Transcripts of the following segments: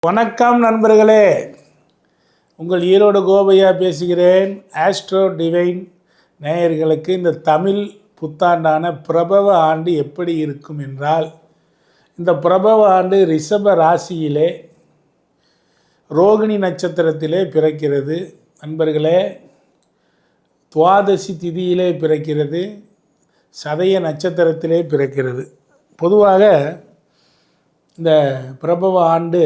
வணக்கம் நண்பர்களே, உங்கள் ஈரோடு கோபையா பேசுகிறேன். ஆஸ்ட்ரோ டிவைன் நேயர்களுக்கு இந்த தமிழ் புத்தாண்டான பிரபவ ஆண்டு எப்படி இருக்கும் என்றால், இந்த பிரபவ ஆண்டு ரிஷப ராசியிலே ரோகிணி நட்சத்திரத்திலே பிறக்கிறது. நண்பர்களே, துவாதசி திதியிலே பிறக்கிறது, சதய நட்சத்திரத்திலே பிறக்கிறது. பொதுவாக இந்த பிரபவ ஆண்டு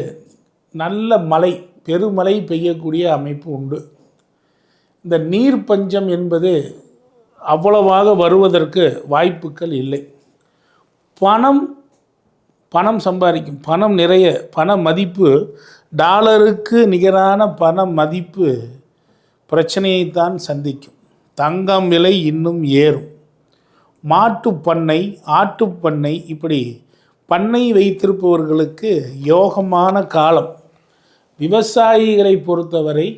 நல்ல மழை, பெருமழை பெய்யக்கூடிய அமைப்பு உண்டு. இந்த நீர் பஞ்சம் என்பது அவ்வளவாக வருவதற்கு வாய்ப்புகள் இல்லை. பணம் சம்பாதிக்கும், பணம் நிறைய, பண மதிப்பு டாலருக்கு நிகரான பண மதிப்பு பிரச்சனையைத்தான் சந்திக்கும். தங்கம் விலை இன்னும் ஏறும். மாட்டுப்பண்ணை, ஆட்டுப்பண்ணை, இப்படி பண்ணை வைத்திருப்பவர்களுக்கு யோகமான காலம். விவசாயிகளை பொறுத்தவரை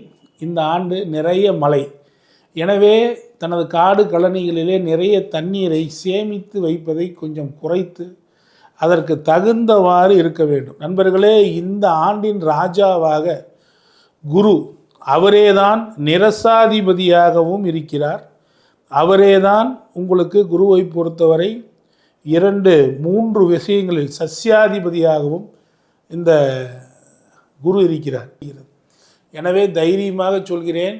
இந்த ஆண்டு நிறைய மழை. எனவே தனது காடு கழனிகளிலே நிறைய தண்ணீரை சேமித்து வைப்பதை கொஞ்சம் குறைத்து அதற்கு தகுந்தவாறு இருக்க வேண்டும். நண்பர்களே, இந்த ஆண்டின் ராஜாவாக குரு, அவரேதான் நிரசாதிபதியாகவும் இருக்கிறார். அவரேதான் உங்களுக்கு குருவை பொறுத்தவரை 2-3 விஷயங்களில் சஸ்யாதிபதியாகவும் இந்த குரு இருக்கிறார். எனவே தைரியமாக சொல்கிறேன்,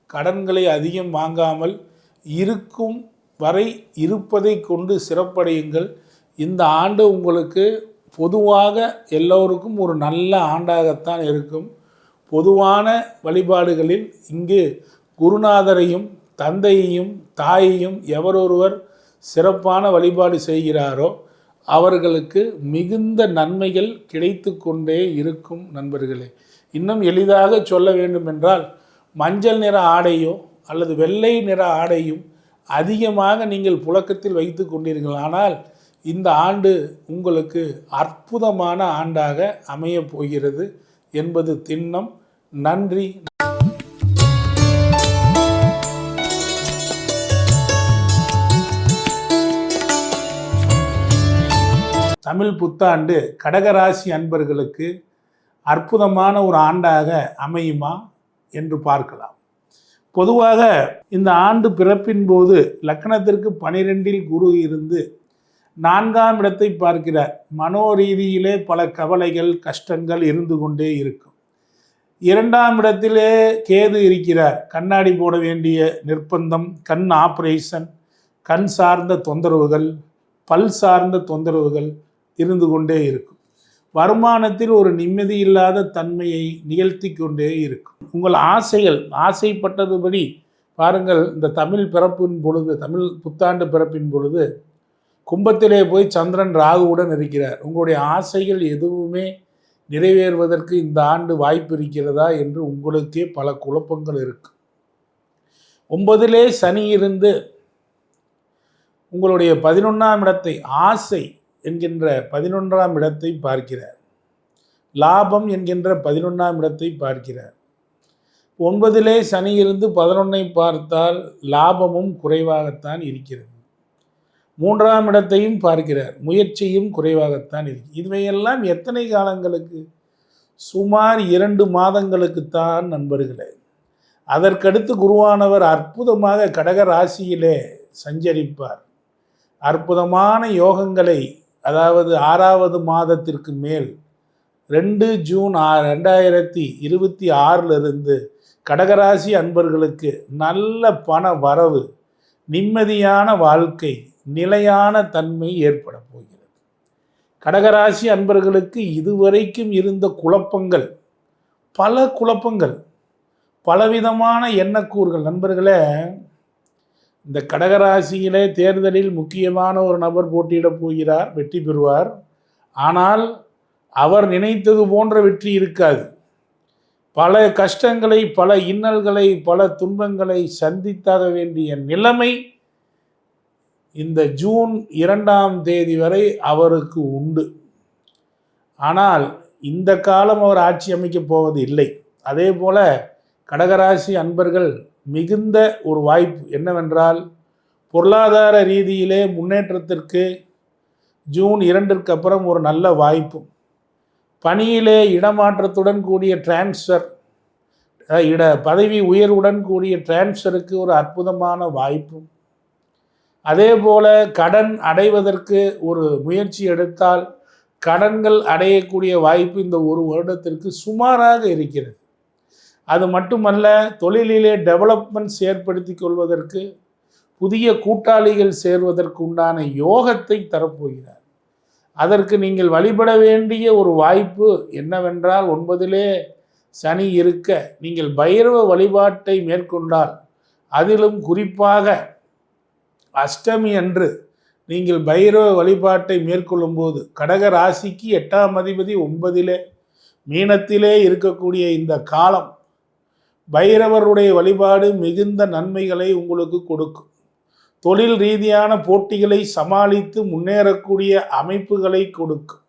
கடன்களை அதிகம் வாங்காமல் இருக்கும் வரை இருப்பதை கொண்டு சிறப்படையுங்கள். இந்த ஆண்டு உங்களுக்கு பொதுவாக எல்லோருக்கும் ஒரு நல்ல ஆண்டாகத்தான் இருக்கும். பொதுவான வழிபாடுகளில் இங்கு குருநாதரையும் தந்தையையும் தாயையும் எவரொருவர் சிறப்பான வழிபாடு செய்கிறாரோ அவர்களுக்கு மிகுந்த நன்மைகள் கிடைத்து கொண்டே இருக்கும். நண்பர்களே, இன்னும் எளிதாக சொல்ல வேண்டுமென்றால், மஞ்சள் நிற ஆடையோ அல்லது வெள்ளை நிற ஆடையும் அதிகமாக நீங்கள் புழக்கத்தில் வைத்து கொண்டீர்கள். ஆனால் இந்த ஆண்டு உங்களுக்கு அற்புதமான ஆண்டாக அமையப் போகிறது என்பது திண்ணம். நன்றி. தமிழ் புத்தாண்டு கடகராசி அன்பர்களுக்கு அற்புதமான ஒரு ஆண்டாக அமையுமா என்று பார்க்கலாம். பொதுவாக இந்த ஆண்டு பிறப்பின் போது லக்னத்திற்கு 12இல் குரு இருந்து 4ஆம் இடத்தை பார்க்கிறார். மனோரீதியிலே பல கவலைகள், கஷ்டங்கள் இருந்து கொண்டே இருக்கும். 2ஆம் இடத்திலே கேது இருக்கிறார். கண்ணாடி போட வேண்டிய நிர்பந்தம், கண் ஆப்ரேஷன், கண் சார்ந்த தொந்தரவுகள், பல் சார்ந்த தொந்தரவுகள் இருந்து கொண்டே இருக்கும். வருமானத்தில் ஒரு நிம்மதி இல்லாத தன்மையை நிகழ்த்தி கொண்டே இருக்கும். உங்கள் ஆசைகள், ஆசைப்பட்டதுபடி பாருங்கள். இந்த தமிழ் பிறப்பின் பொழுது, தமிழ் புத்தாண்டு பிறப்பின் பொழுது கும்பத்திலே போய் சந்திரன் ராகுவுடன் இருக்கிறார். உங்களுடைய ஆசைகள் எதுவுமே நிறைவேறுவதற்கு இந்த ஆண்டு வாய்ப்பு இருக்கிறதா என்று உங்களுக்கே பல குழப்பங்கள் இருக்கு. 9இலே சனி இருந்து உங்களுடைய 11ஆம் இடத்தை, ஆசை என்கின்ற 11ஆம் இடத்தை பார்க்கிறார். லாபம் என்கின்ற 11ஆம் இடத்தை பார்க்கிறார். 9இலே சனி இருந்து 11ஐ பார்த்தால் லாபமும் குறைவாகத்தான் இருக்கிறது. 3ஆம் இடத்தையும் பார்க்கிறார். முயற்சியும் குறைவாகத்தான் இருக்கு. இவையெல்லாம் எத்தனை காலங்களுக்கு? சுமார் 2 மாதங்களுக்குத்தான் நண்பர்களே. அதற்கடுத்து குருவானவர் அற்புதமாக கடக ராசியிலே சஞ்சரிப்பார். அற்புதமான யோகங்களை, அதாவது 6வது மாதத்திற்கு மேல் 2 ஜூன் 2026 கடகராசி அன்பர்களுக்கு நல்ல பண வரவு, நிம்மதியான வாழ்க்கை, நிலையான தன்மை ஏற்பட போகிறது. கடகராசி அன்பர்களுக்கு இதுவரைக்கும் இருந்த குழப்பங்கள், பல குழப்பங்கள், பலவிதமான எண்ணக்கூறுகள். நண்பர்களே, இந்த கடகராசியிலே தேர்தலில் முக்கியமான ஒரு நபர் போட்டியிடப் போகிறார், வெற்றி பெறுவார். ஆனால் அவர் நினைத்தது போன்ற வெற்றி இருக்காது. பல கஷ்டங்களை, பல இன்னல்களை, பல துன்பங்களை சந்தித்தாக வேண்டிய நிலைமை இந்த ஜூன் 2ஆம் தேதி வரை அவருக்கு உண்டு. ஆனால் இந்த காலம் அவர் ஆட்சி அமைக்கப் போவது இல்லை. அதே போல கடகராசி அன்பர்கள் மிகுந்த ஒரு வாய்ப்பு என்னவென்றால், பொருளாதார ரீதியிலே முன்னேற்றத்திற்கு ஜூன் 2ற்கு அப்புறம் ஒரு நல்ல வாய்ப்பும், பணியிலே இடமாற்றத்துடன் கூடிய டிரான்ஸ்ஃபர், பதவி உயர்வுடன் கூடிய டிரான்ஸ்ஃபருக்கு ஒரு அற்புதமான வாய்ப்பும், அதே போல் கடன் அடைவதற்கு ஒரு முயற்சி எடுத்தால் கடன்கள் அடையக்கூடிய வாய்ப்பு இந்த ஒரு வருடத்திற்கு சுமாராக இருக்கிறது. அது மட்டுமல்ல, தொழிலிலே டெவலப்மெண்ட்ஸ் ஏற்படுத்தி கொள்வதற்கு, புதிய கூட்டாளிகள் சேர்வதற்கு உண்டான யோகத்தை தரப்போகிறார். அதற்கு நீங்கள் வழிபட வேண்டிய ஒரு வாய்ப்பு என்னவென்றால், 9லே சனி இருக்க நீங்கள் பைரவ வழிபாட்டை மேற்கொண்டால், அதிலும் குறிப்பாக அஷ்டமி அன்று நீங்கள் பைரவ வழிபாட்டை மேற்கொள்ளும் போது, கடக ராசிக்கு 8ஆம் அதிபதி 9லே மீனத்திலே இருக்கக்கூடிய இந்த காலம் பைரவருடைய வழிபாடு மிகுந்த நன்மைகளை உங்களுக்கு கொடுக்கும். தொழில் ரீதியான போட்டிகளை சமாளித்து முன்னேறக்கூடிய அமைப்புகளை கொடுக்கும்.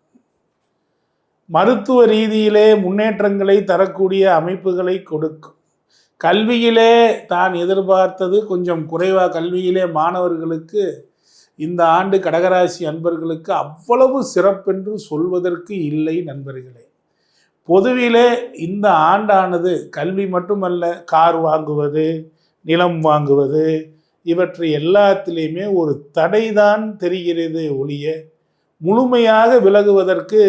மருத்துவ ரீதியிலே முன்னேற்றங்களை தரக்கூடிய அமைப்புகளை கொடுக்கும். கல்வியிலே தான் எதிர்பார்த்தது கொஞ்சம் குறைவாக, கல்வியிலே மாணவர்களுக்கு இந்த ஆண்டு கடகராசி அன்பர்களுக்கு அவ்வளவு சிறப்பென்று சொல்வதற்கு இல்லை நண்பர்களே. பொதுவிலே இந்த ஆண்டானது கல்வி மட்டுமல்ல, கார் வாங்குவது, நிலம் வாங்குவது, இவற்றை எல்லாத்திலையுமே ஒரு தடைதான் தெரிகிறது ஒழிய முழுமையாக விலகுவதற்கு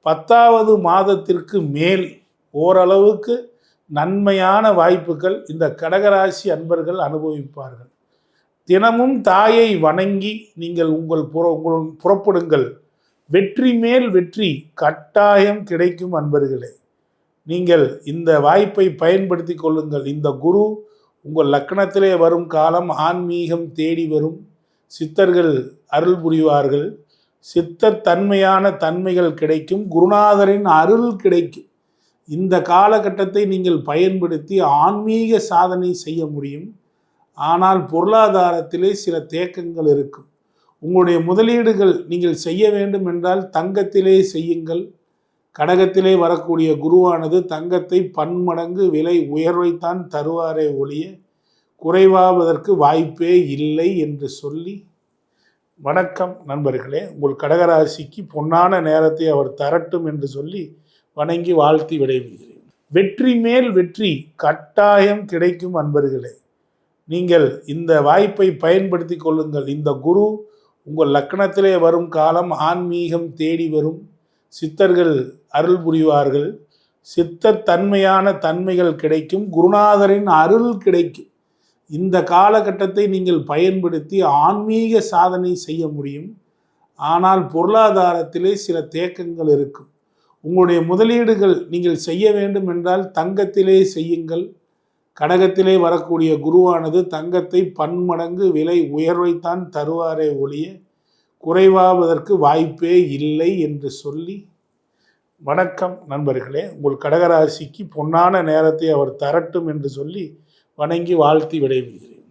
10வது மாதத்திற்கு மேல் ஓரளவுக்கு நன்மையான வாய்ப்புகள் இந்த கடகராசி அன்பர்கள் அனுபவிப்பார்கள். தினமும் தாயை வணங்கி நீங்கள் உங்கள் புறப்படுங்கள். வெற்றி மேல் வெற்றி கட்டாயம் கிடைக்கும் அன்பர்களே. நீங்கள் இந்த வாய்ப்பை பயன்படுத்தி கொள்ளுங்கள். இந்த குரு உங்கள் லக்னத்திலே வரும் காலம் ஆன்மீகம் தேடி வரும். சித்தர்கள் அருள் புரிவார்கள். சித்தர் தன்மையான தன்மைகள் கிடைக்கும். குருநாதரின் அருள் கிடைக்கும். இந்த காலகட்டத்தை நீங்கள் பயன்படுத்தி ஆன்மீக சாதனை செய்ய முடியும். ஆனால் பொருளாதாரத்திலே சில தேக்கங்கள் இருக்கும். உங்களுடைய முதலீடுகள் நீங்கள் செய்ய வேண்டும் என்றால் தங்கத்திலே செய்யுங்கள். கடகத்திலே வரக்கூடிய குருவானது தங்கத்தை பன்மடங்கு விலை உயர்வைத்தான் தருவாரே ஒழிய குறைவாவதற்கு வாய்ப்பே இல்லை என்று சொல்லி, வணக்கம் நண்பர்களே. உங்கள் கடகராசிக்கு பொன்னான நேரத்தை அவர் தரட்டும் என்று சொல்லி வணங்கி வாழ்த்தி விடைபெறுகிறேன். வெற்றி மேல் வெற்றி கட்டாயம் கிடைக்கும் அன்பர்களே. நீங்கள் இந்த வாய்ப்பை பயன்படுத்தி கொள்ளுங்கள். இந்த குரு உங்கள் லக்னத்திலே வரும் காலம் ஆன்மீகம் தேடி வரும். சித்தர்கள் அருள் புரிவார்கள். சித்தர் தன்மையான தன்மைகள் கிடைக்கும். குருநாதரின் அருள் கிடைக்கும். இந்த காலகட்டத்தை நீங்கள் பயன்படுத்தி ஆன்மீக சாதனை செய்ய முடியும். ஆனால் பொருளாதாரத்திலே சில தேக்கங்கள் இருக்கும். உங்களுடைய முதலீடுகள் நீங்கள் செய்ய வேண்டும் என்றால் தங்கத்திலே செய்யுங்கள். கடகத்திலே வரக்கூடிய குருவானது தங்கத்தை பன்மடங்கு விலை உயர்வைத்தான் தருவாரே ஒழிய குறைவாவதற்கு வாய்ப்பே இல்லை என்று சொல்லி, வணக்கம் நண்பர்களே. உங்கள் கடகராசிக்கு பொன்னான நேரத்தை அவர் தரட்டும் என்று சொல்லி வணங்கி வாழ்த்தி விடைபெறுகிறேன்.